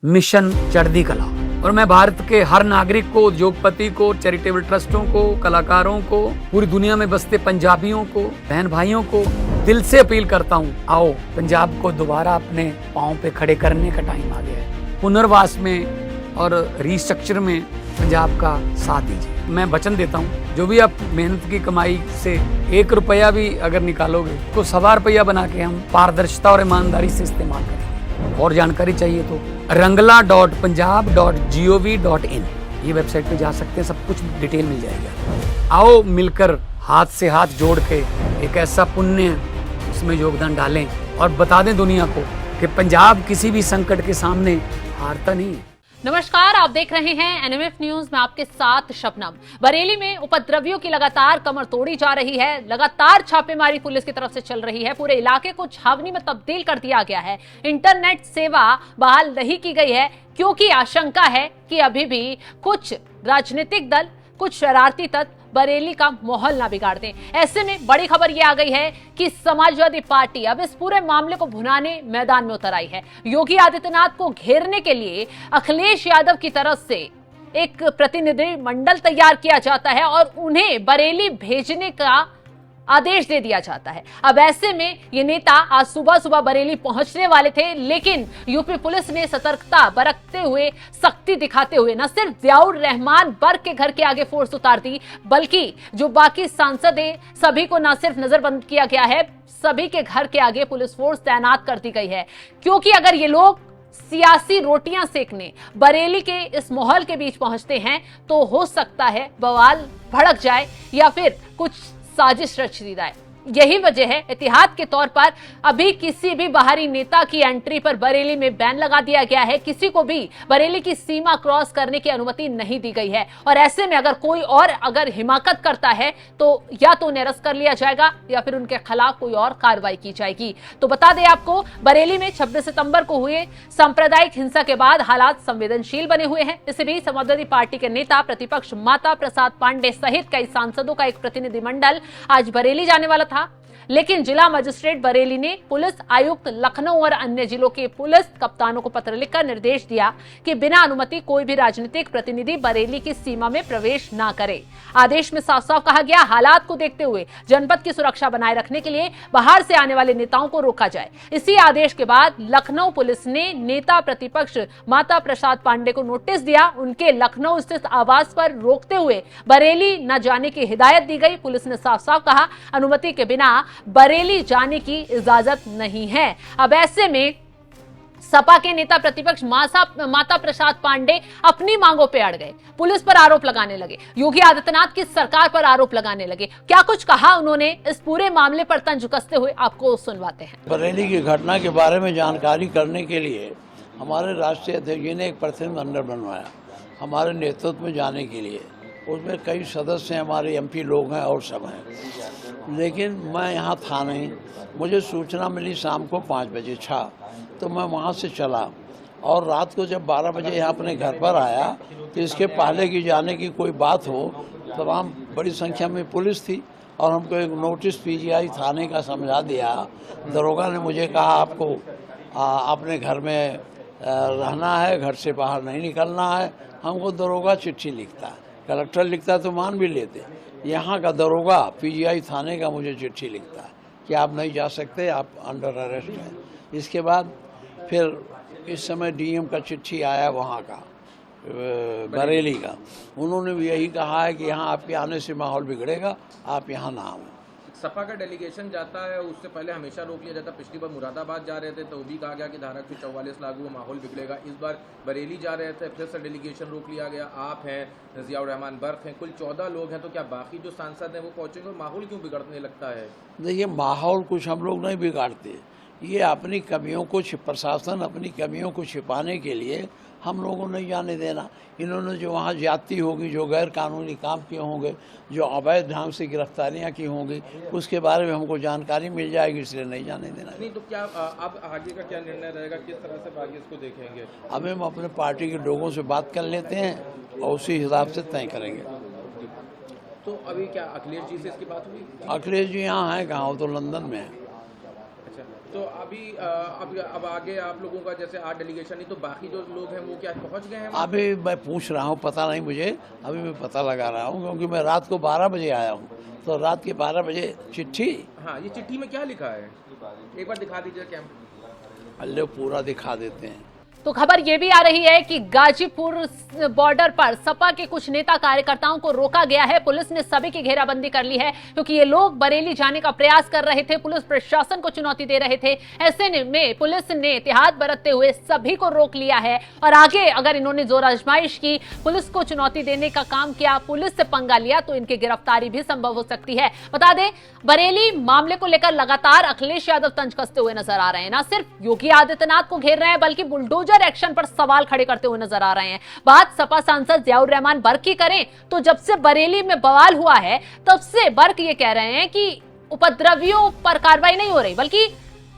Mission चढ़ती कला। और मैं भारत के हर नागरिक को, उद्योगपति को, चैरिटेबल ट्रस्टों को, कलाकारों को, पूरी दुनिया में बसते पंजाबियों को, बहन भाइयों को दिल से अपील करता हूँ, आओ पंजाब को दोबारा अपने पांव पे खड़े करने का टाइम आ गया है। पुनर्वास में और रिस्ट्रक्चर में पंजाब का साथ दीजिए। मैं वचन देता हूँ, जो भी आप मेहनत की कमाई से 1 रुपया भी अगर निकालोगे तो 1.25 रुपया बना के हम पारदर्शिता और ईमानदारी से इस्तेमाल करेंगे। और जानकारी चाहिए तो rangla.punjab.gov.in ये वेबसाइट पे जा सकते हैं, सब कुछ डिटेल मिल जाएगा। आओ मिलकर हाथ से हाथ जोड़ के एक ऐसा पुण्य उसमें योगदान डालें और बता दें दुनिया को कि पंजाब किसी भी संकट के सामने हारता नहीं है। नमस्कार, आप देख रहे हैं एनएमएफ न्यूज में आपके साथ शबनम। बरेली में उपद्रवियों की लगातार कमर तोड़ी जा रही है। लगातार छापेमारी पुलिस की तरफ से चल रही है। पूरे इलाके को छावनी में तब्दील कर दिया गया है। इंटरनेट सेवा बहाल नहीं की गई है क्योंकि आशंका है कि अभी भी कुछ राजनीतिक दल, कुछ शरारती तत्व बरेली का माहौल ना बिगाड़ दें। ऐसे में बड़ी खबर ये आ गई है कि समाजवादी पार्टी अब इस पूरे मामले को भुनाने मैदान में उतर आई है। योगी आदित्यनाथ को घेरने के लिए अखिलेश यादव की तरफ से एक प्रतिनिधि मंडल तैयार किया जाता है और उन्हें बरेली भेजने का आदेश दे दिया जाता है। अब ऐसे में ये नेता आज सुबह सुबह बरेली पहुंचने वाले थे, लेकिन यूपी पुलिस ने सतर्कता बरतते हुए, सख्ती दिखाते हुए न सिर्फ जियाउर रहमान बर्क के घर के आगे फोर्स उतार दी, बल्कि जो बाकी सांसद है सभी को न सिर्फ नजरबंद किया गया है, सभी के घर के आगे पुलिस फोर्स तैनात कर दी गई है। क्योंकि अगर ये लोग सियासी रोटियां सेकने बरेली के इस माहौल के बीच पहुंचते हैं तो हो सकता है बवाल भड़क जाए या फिर कुछ साजिश रच दी जाए। यही वजह है एहतियात के तौर पर अभी किसी भी बाहरी नेता की एंट्री पर बरेली में बैन लगा दिया गया है। किसी को भी बरेली की सीमा क्रॉस करने की अनुमति नहीं दी गई है और ऐसे में अगर कोई और अगर हिमाकत करता है तो या तो उन्हें अरेस्ट कर लिया जाएगा या फिर उनके खिलाफ कोई और कार्रवाई की जाएगी। तो बता दें आपको, बरेली में 26 सितंबर को हुए सांप्रदायिक हिंसा के बाद हालात संवेदनशील बने हुए हैं। इसी बीच समाजवादी पार्टी के नेता प्रतिपक्ष माता प्रसाद पांडे सहित कई सांसदों का एक प्रतिनिधिमंडल आज बरेली जाने वाला था, लेकिन जिला मजिस्ट्रेट बरेली ने पुलिस आयुक्त लखनऊ और अन्य जिलों के पुलिस कप्तानों को पत्र लिखकर निर्देश दिया कि बिना अनुमति कोई भी राजनीतिक प्रतिनिधि बरेली की सीमा में प्रवेश न करे। आदेश में साफ साफ कहा गया, हालात को देखते हुए जनपद की सुरक्षा बनाए रखने के लिए बाहर से आने वाले नेताओं को रोका जाए। इसी आदेश के बाद लखनऊ पुलिस ने नेता प्रतिपक्ष माता प्रसाद पांडे को नोटिस दिया। उनके लखनऊ स्थित आवास पर रोकते हुए बरेली न जाने की हिदायत दी गई। पुलिस ने साफ साफ कहा, अनुमति के बिना बरेली जाने की इजाजत नहीं है। अब ऐसे में सपा के नेता प्रतिपक्ष माता प्रसाद पांडे अपनी मांगों पे अड़ गए, पुलिस पर आरोप लगाने लगे, योगी आदित्यनाथ की सरकार पर आरोप लगाने लगे। क्या कुछ कहा उन्होंने, इस पूरे मामले पर तंज कसते हुए आपको सुनवाते हैं। बरेली की घटना के बारे में जानकारी करने के लिए हमारे राष्ट्रीय अध्यक्ष जी ने एक प्रतिनिधिमंडल बनवाया हमारे नेतृत्व में जाने के लिए। उसमें कई सदस्य हमारे एमपी लोग हैं और सब हैं, लेकिन मैं यहाँ था नहीं। मुझे सूचना मिली शाम को 5 बजे तो मैं वहाँ से चला और रात को जब 12 बजे यहाँ अपने घर पर आया तो इसके पहले की जाने की कोई बात हो, तमाम बड़ी संख्या में पुलिस थी और हमको एक नोटिस पीजीआई थाने का समझा दिया। दरोगा ने मुझे कहा, आपको अपने घर में रहना है, घर से बाहर नहीं निकलना है। हमको दरोगा चिट्ठी लिखता है, कलेक्टर लिखता है तो मान भी लेते। यहाँ का दरोगा पीजीआई थाने का मुझे चिट्ठी लिखता है कि आप नहीं जा सकते, आप अंडर अरेस्ट हैं। इसके बाद फिर इस समय डीएम का चिट्ठी आया वहाँ का बरेली का। उन्होंने भी यही कहा है कि यहाँ आपके आने से माहौल बिगड़ेगा, आप यहाँ ना आओ। सपा का डेलीगेशन जाता है, उससे पहले हमेशा रोक लिया जाता। पिछली बार मुरादाबाद जा रहे थे तो भी कहा गया कि धारा 44 लागू हो, माहौल बिगड़ेगा। इस बार बरेली जा रहे थे, फिर से डेलीगेशन रोक लिया गया। आप हैं, जियाउर रहमान बर्क हैं, कुल 14 लोग हैं, तो क्या बाकी जो सांसद हैं वो पहुंचेंगे और माहौल क्यों बिगड़ने लगता है? देखिए, माहौल कुछ हम लोग नहीं बिगाड़ते, ये अपनी कमियों को प्रशासन अपनी कमियों को छिपाने के लिए हम लोगों ने जाने देना। इन्होंने जो वहाँ ज्यादती होगी, जो गैर कानूनी काम किए होंगे, जो अवैध ढंग से गिरफ्तारियाँ की होंगी, उसके बारे में हमको जानकारी मिल जाएगी, इसलिए नहीं जाने देना। नहीं तो क्या अब आगे का क्या निर्णय रहेगा, किस तरह से आगे इसको देखेंगे? अब हम अपने पार्टी के लोगों से बात कर लेते हैं और उसी हिसाब से तय करेंगे। तो अभी क्या अखिलेश जी से इसकी बात हुई? अखिलेश जी यहाँ हैं कहाँ, वो तो लंदन में है। अच्छा, तो अभी अब आगे आप लोगों का जैसे 8 डेलीगेशन नहीं, तो बाकी जो लोग हैं वो क्या पहुंच गए हैं? अभी मैं पूछ रहा हूँ, पता नहीं मुझे, अभी मैं पता लगा रहा हूँ, क्योंकि मैं रात को 12 बजे आया हूँ। तो रात के 12 बजे चिट्ठी। हाँ, ये चिट्ठी में क्या लिखा है, एक बार दिखा दीजिए कैमरा। अल्ले पूरा दिखा देते हैं। तो खबर यह भी आ रही है कि गाजीपुर बॉर्डर पर सपा के कुछ नेता कार्यकर्ताओं को रोका गया है। पुलिस ने सभी की घेराबंदी कर ली है क्योंकि ये लोग बरेली जाने का प्रयास कर रहे थे, पुलिस प्रशासन को चुनौती दे रहे थे। ऐसे में पुलिस ने एहतियात बरतते हुए सभी को रोक लिया है और आगे अगर इन्होंने जोर आजमाइश की, पुलिस को चुनौती देने का काम किया, पुलिस से पंगा लिया तो इनकी गिरफ्तारी भी संभव हो सकती है। बता दें, बरेली मामले को लेकर लगातार अखिलेश यादव तंज कसते हुए नजर आ रहे हैं। न सिर्फ योगी आदित्यनाथ को घेर रहे हैं बल्कि बुलडोजर एक्शन पर सवाल खड़े करते हुए नजर आ रहे हैं। बात सपा सांसद जियाउर रहमान बर्क की करें तो जब से बरेली में बवाल हुआ है तब से बर्क ये कह रहे हैं कि उपद्रवियों पर कार्रवाई नहीं हो रही, बल्कि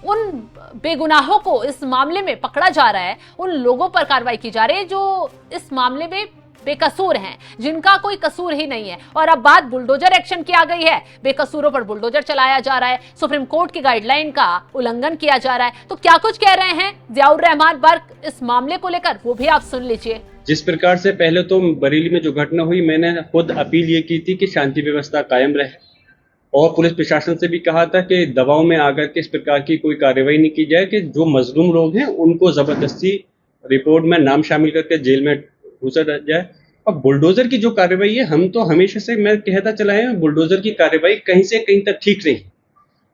उन बेगुनाहों को इस मामले में पकड़ा जा रहा है, उन लोगों पर कार्रवाई की जा रही है जो इस मामले में बेकसूर हैं, जिनका कोई कसूर ही नहीं है। और अब बात बुलडोजर एक्शन की आ गई है, बेकसूरों पर बुलडोजर चलाया जा रहा है, सुप्रीम कोर्ट की गाइडलाइन का उल्लंघन किया जा रहा है। तो क्या कुछ कह रहे हैं जियाउर रहमान बर्क इस मामले को लेकर, वो भी आप सुन लीजिए। जिस प्रकार से पहले तो बरेली में जो घटना हुई, मैंने खुद अपील ये की थी कि शांति व्यवस्था कायम रहे और पुलिस प्रशासन से भी कहा था कि दबाव में आकर के इस प्रकार की कोई कार्रवाई नहीं की जाए कि जो मजलूम लोग हैं उनको जबरदस्ती रिपोर्ट में नाम शामिल करके जेल में घुसा जाए। अब बुलडोजर की जो कार्रवाई है, हम तो हमेशा से मैं कहता चला है, बुलडोजर की कार्रवाई कहीं से कहीं तक ठीक रही।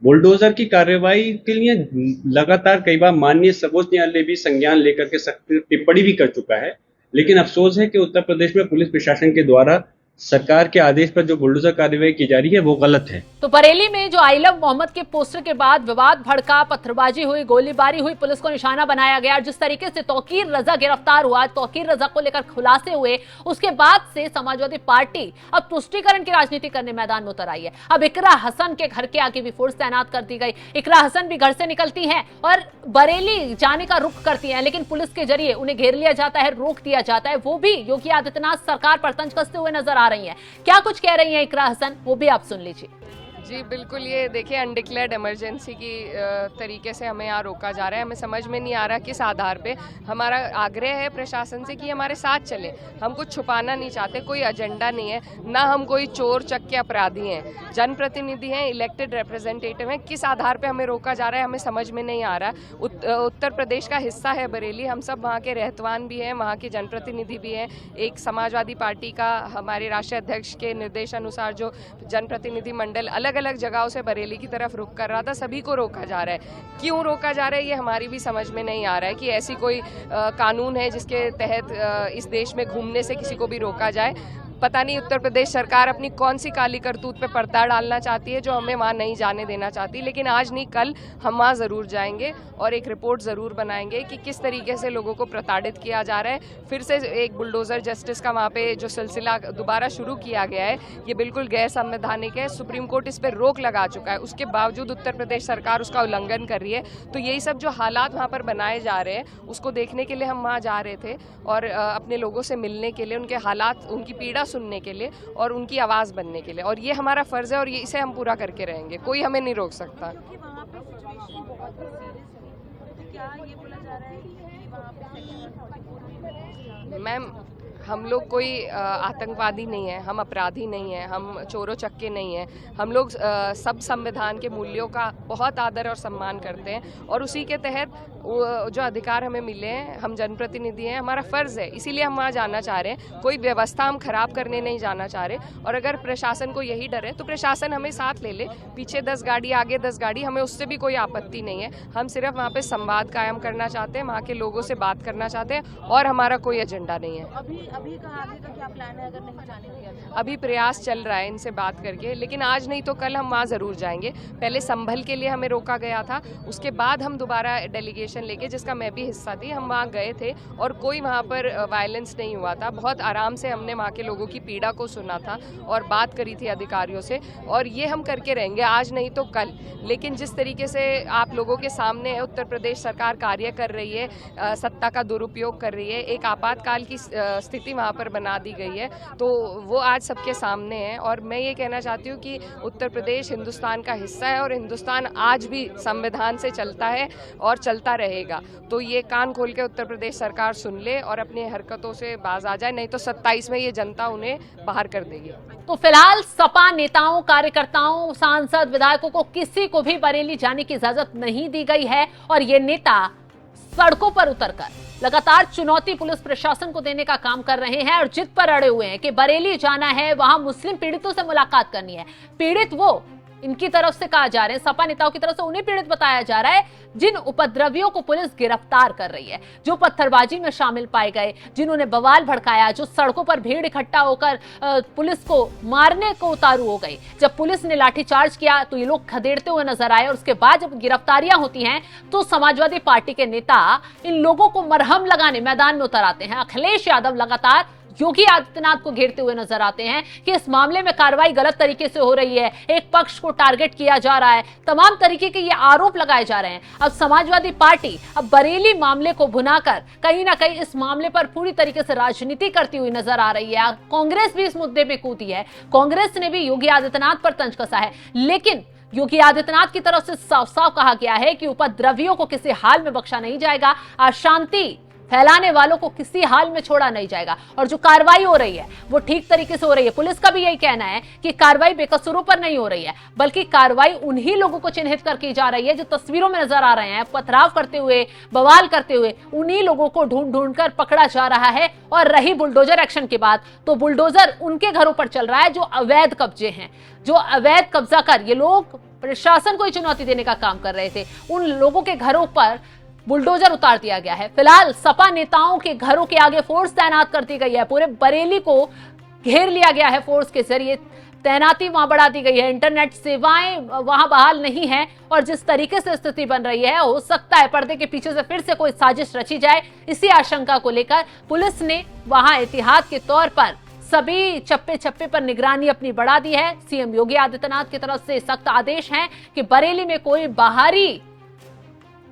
बुलडोजर की कार्रवाई के लिए लगातार कई बार माननीय सर्वोच्च न्यायालय भी संज्ञान लेकर के सख्त टिप्पणी भी कर चुका है, लेकिन अफसोस है कि उत्तर प्रदेश में पुलिस प्रशासन के द्वारा सरकार के आदेश पर जो बुलडोजर कार्रवाई की जा रही है वो गलत है। तो बरेली में जो आई लव मोहम्मद के पोस्टर के बाद विवाद भड़का, पत्थरबाजी हुई, गोलीबारी हुई, पुलिस को निशाना बनाया गया, जिस तरीके से तौकीर रजा गिरफ्तार हुआ, तौकीर रजा को लेकर खुलासे हुए, उसके बाद से समाजवादी पार्टी अब तुष्टीकरण की राजनीति करने मैदान में उतर आई है। अब इकरा हसन के घर के आगे भी फोर्स तैनात कर दी गई। इकरा हसन भी घर से निकलती हैं और बरेली जाने का रुख करती हैं, लेकिन पुलिस के जरिए उन्हें घेर लिया जाता है, रोक दिया जाता है। वो भी योगी आदित्यनाथ सरकार पर तंज कसते हुए नजर आ रही हैं। क्या कुछ कह रही हैं इकरा हसन, वो भी आप सुन लीजिए। जी बिल्कुल, ये देखिए अनडिक्लेयर्ड इमरजेंसी की तरीके से हमें यहाँ रोका जा रहा है। हमें समझ में नहीं आ रहा किस आधार पे। हमारा आग्रह है प्रशासन से कि हमारे साथ चले, हम कुछ छुपाना नहीं चाहते, कोई एजेंडा नहीं है, ना हम कोई चोर चक्के अपराधी हैं, जनप्रतिनिधि हैं, इलेक्टेड रिप्रेजेंटेटिव हैं। किस आधार पे हमें रोका जा रहा है हमें समझ में नहीं आ रहा। उत्तर प्रदेश का हिस्सा है बरेली, हम सब वहाँ के रहतवान भी हैं, वहाँ के जनप्रतिनिधि भी हैं। एक समाजवादी पार्टी का हमारे राष्ट्रीय अध्यक्ष के निर्देश अनुसार जो जनप्रतिनिधि मंडल अलग अलग जगहों से बरेली की तरफ रुख कर रहा था, सभी को रोका जा रहा है। क्यों रोका जा रहा है ये हमारी भी समझ में नहीं आ रहा है कि ऐसी कोई कानून है जिसके तहत इस देश में घूमने से किसी को भी रोका जाए। पता नहीं उत्तर प्रदेश सरकार अपनी कौन सी काली करतूत पे पर्दा डालना चाहती है जो हमें वहाँ नहीं जाने देना चाहती। लेकिन आज नहीं कल हम वहाँ ज़रूर जाएंगे और एक रिपोर्ट ज़रूर बनाएंगे कि किस तरीके से लोगों को प्रताड़ित किया जा रहा है। फिर से एक बुलडोज़र जस्टिस का वहाँ पे जो सिलसिला दोबारा शुरू किया गया है, ये बिल्कुल गैर संवैधानिक है। सुप्रीम कोर्ट इस पर रोक लगा चुका है, उसके बावजूद उत्तर प्रदेश सरकार उसका उल्लंघन कर रही है। तो यही सब जो हालात वहाँ पर बनाए जा रहे हैं उसको देखने के लिए हम वहाँ जा रहे थे और अपने लोगों से मिलने के लिए, उनके हालात, उनकी पीड़ा सुनने के लिए और उनकी आवाज़ बनने के लिए। और ये हमारा फ़र्ज़ है और ये इसे हम पूरा करके रहेंगे, कोई हमें नहीं रोक सकता। मैम, हम लोग कोई आतंकवादी नहीं है, हम अपराधी नहीं हैं, हम चोरों चक्के नहीं हैं। हम लोग सब संविधान के मूल्यों का बहुत आदर और सम्मान करते हैं और उसी के तहत जो अधिकार हमें मिले हैं, हम जनप्रतिनिधि हैं, हमारा फ़र्ज़ है, इसीलिए हम वहाँ जाना चाह रहे हैं। कोई व्यवस्था हम ख़राब करने नहीं जाना चाह रहे। और अगर प्रशासन को यही डर है तो प्रशासन हमें साथ ले ले, पीछे 10 गाड़ी आगे 10 गाड़ी, हमें उससे भी कोई आपत्ति नहीं है। हम सिर्फ वहाँ पे संवाद कायम करना चाहते हैं, वहाँ के लोगों से बात करना चाहते हैं और हमारा कोई एजेंडा नहीं है। अभी का आगे का क्या प्लान है अगर नहीं जाने दिया जाए? अभी प्रयास चल रहा है इनसे बात करके, लेकिन आज नहीं तो कल हम वहाँ ज़रूर जाएंगे। पहले संभल के लिए हमें रोका गया था, उसके बाद हम दोबारा डेलीगेशन लेके, जिसका मैं भी हिस्सा थी, हम वहाँ गए थे और कोई वहाँ पर वायलेंस नहीं हुआ था। बहुत आराम से हमने वहाँ के लोगों की पीड़ा को सुना था और बात करी थी अधिकारियों से, और ये हम करके रहेंगे, आज नहीं तो कल। लेकिन जिस तरीके से आप लोगों के सामने उत्तर प्रदेश सरकार कार्य कर रही है, सत्ता का दुरुपयोग कर रही है, एक आपातकाल की स्थिति स्थिति वहाँ पर बना दी गई है, तो वो आज सबके सामने है। और मैं ये कहना चाहती हूँ कि उत्तर प्रदेश हिंदुस्तान का हिस्सा है और हिंदुस्तान आज भी संविधान से चलता है और चलता रहेगा। तो ये कान खोल के उत्तर प्रदेश सरकार सुन ले और अपनी हरकतों से बाज आ जाए, नहीं तो 27 में ये जनता उन्हें बाहर कर देगी। तो फिलहाल सपा नेताओं, कार्यकर्ताओं, सांसद, विधायकों को किसी को भी बरेली जाने की इजाजत नहीं दी गई है और ये नेता सड़कों पर उतरकर लगातार चुनौती पुलिस प्रशासन को देने का काम कर रहे हैं और जिद पर अड़े हुए हैं कि बरेली जाना है, वहां मुस्लिम पीड़ितों से मुलाकात करनी है। पीड़ित वो इनकी तरफ से कहा जा रहे हैं, सपा नेताओं की तरफ से उन्हें पीड़ित बताया जा रहा है जिन उपद्रवियों को पुलिस गिरफ्तार कर रही है, जो पत्थरबाजी में शामिल पाए गए, जिन्होंने बवाल भड़काया, जो सड़कों पर भीड़ इकट्ठा होकर पुलिस को मारने को उतारू हो गई। जब पुलिस ने लाठीचार्ज किया तो ये लोग खदेड़ते हुए नजर आए और उसके बाद जब गिरफ्तारियां होती हैं तो समाजवादी पार्टी के नेता इन लोगों को मरहम लगाने मैदान में उतर आते हैं। अखिलेश यादव लगातार योगी आदित्यनाथ को घेरते हुए नजर आते हैं कि इस मामले में कार्रवाई गलत तरीके से हो रही है, एक पक्ष को टारगेट किया जा रहा है, तमाम तरीके के ये आरोप लगाए जा रहे हैं। अब समाजवादी पार्टी अब बरेली मामले को भुनाकर कहीं ना कहीं इस मामले पर पूरी तरीके से राजनीति करती हुई नजर आ रही है। कांग्रेस भी इस मुद्दे में कूदी है, कांग्रेस ने भी योगी आदित्यनाथ पर तंज कसा है, लेकिन योगी आदित्यनाथ की तरफ से साफ साफ कहा गया है कि उपद्रवियों को किसी हाल में बख्शा नहीं जाएगा, अशांति फैलाने वालों को किसी हाल में छोड़ा नहीं जाएगा। और जो कार्रवाई हो रही है वो ठीक तरीके से हो रही है। पुलिस का भी यही कहना है कि कार्रवाई बेकसूरों पर नहीं हो रही है, बल्कि कार्रवाई उन्हीं लोगों को चिन्हित कर की जा रही है जो तस्वीरों में नजर आ रहे हैं, पथराव करते हुए, बवाल करते हुए, उन्हीं लोगों को ढूंढ ढूंढ कर पकड़ा जा रहा है। और रही बुलडोजर एक्शन की बात, तो बुलडोजर उनके घरों पर चल रहा है जो अवैध कब्जे हैं, जो अवैध कब्जा कर ये लोग प्रशासन को ही चुनौती देने का काम कर रहे थे, उन लोगों के घरों पर बुलडोजर उतार दिया गया है। फिलहाल सपा नेताओं के घरों के आगे फोर्स तैनात कर दी गई है, पूरे बरेली को घेर लिया गया है, फोर्स के जरिए तैनाती वहां बढ़ा दी गई है, इंटरनेट सेवाएं वहां बहाल नहीं है। और जिस तरीके से स्थिति बन रही है, हो सकता है पर्दे के पीछे से फिर से कोई साजिश रची जाए। इसी आशंका को लेकर पुलिस ने वहां एहतियात के तौर पर सभी चप्पे चप्पे पर निगरानी अपनी बढ़ा दी है। सीएम योगी आदित्यनाथ की तरफ से सख्त आदेश हैं कि बरेली में कोई बाहरी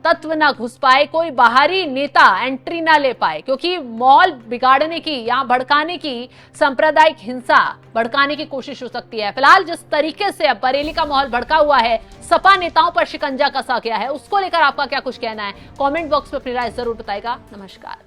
तत्व ना घुस पाए, कोई बाहरी नेता एंट्री ना ले पाए, क्योंकि माहौल बिगाड़ने की या भड़काने की, सांप्रदायिक हिंसा भड़काने की कोशिश हो सकती है। फिलहाल जिस तरीके से अब बरेली का माहौल भड़का हुआ है, सपा नेताओं पर शिकंजा कसा गया है, उसको लेकर आपका क्या कुछ कहना है? कमेंट बॉक्स में अपनी राय जरूर बताएगा। नमस्कार।